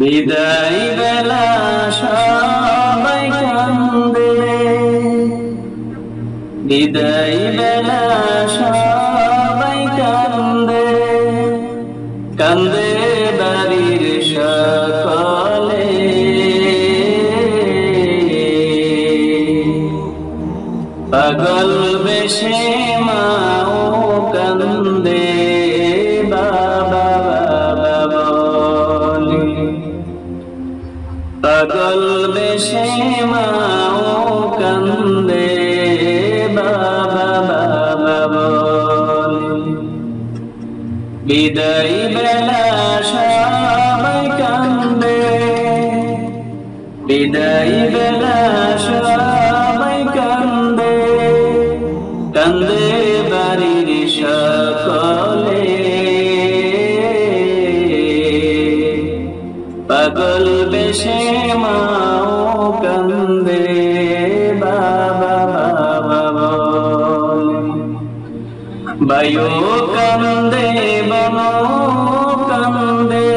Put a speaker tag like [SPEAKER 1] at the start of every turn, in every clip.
[SPEAKER 1] বিদায় বেলা সবাই কান্দে, বিদায় বেলা সবাই কান্দে, কান্দে বাড়ির সকলে। পাগল বেশে মাও কান্দে, বাবা বাবা বলে। পাগল বেশে মাও কান্দে, বাবা বাবা বলে। বিদায় বেলা সবাই কান্দে, বিদায় বেলা সবাই কান্দে, কান্দে বাড়ির সকলে। পাগল বেশে মাও কান্দে, বাবা বাবা বলে। বায়ু কান্দে বনো কান্দে,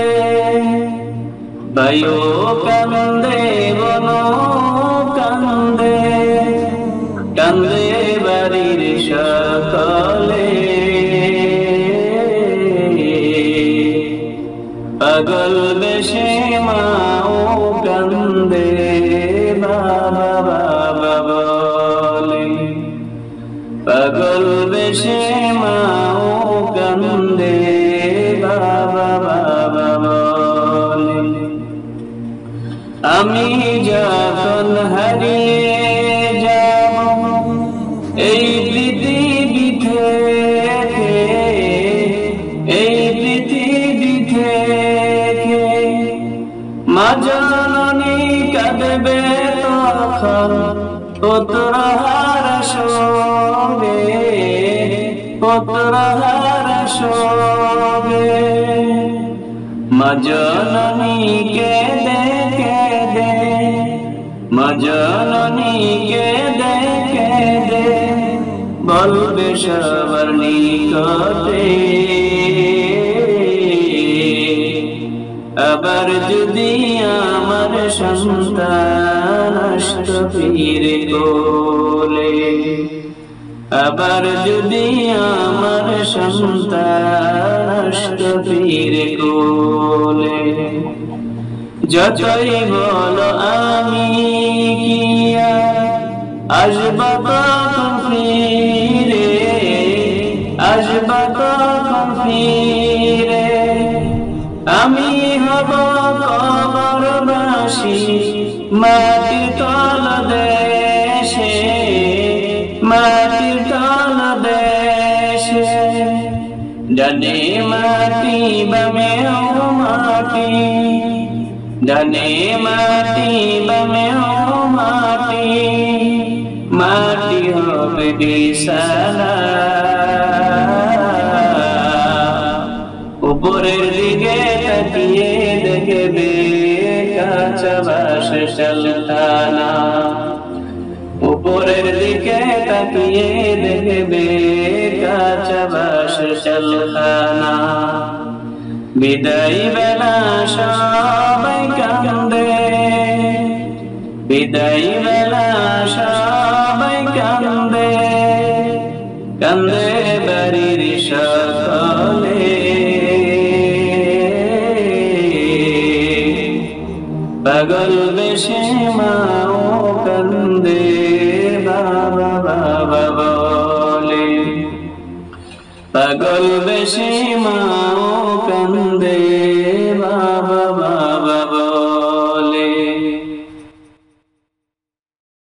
[SPEAKER 1] বায়ু কান্দে বনো কান্দে, কান্দে বাড়ির সকলে। পাগল বেশে মাও কান্দে, বাবা বাবা বলে। পাগল বেশে মাও কান্দে, বাবা বাবা বলে। আমি যখন হারিয়ে যাব এই পৃথিবী থেকে, এই পৃথিবী থেকে, মা জননী কাঁদবে তখন পুত্রহার শোবে, পুত্রহার শোবে। মা জননী কেঁদে কেঁদে, মা জননী কেঁদে কেঁদে বলবে সবার নিকটে। আবার যদি আমার সন্তান আসত ফিরে কোলে, আবার যদি আমার সন্তান আসত ফিরে কোলে। যতই বলো আমি কি আসবা কখন ফিরে, আসবা কখন ফিরে। আমি হব কবরবাসী মাটির তল দেশে, মাটির তল দেশে। ডানে মাটি বামেও মাটি, ডানে মাটি বামেও মাটি, মাটি হবে বিছানা। উপরের দিকে তাকিয়ে দেখবে কাঁচা বাঁশের চালখানা, উপরের দিকে তাকিয়ে দেখবে কাঁচা বাঁশের চালখানা। বিদায় বেলা সবাই কান্দে, বিদায় বেলা সবাই কান্দে, কান্দে বাড়ির সকলে। পাগল বেশে মাও কান্দে, বাবা বাবা বলে। পাগল বেশে মাও কান্দে,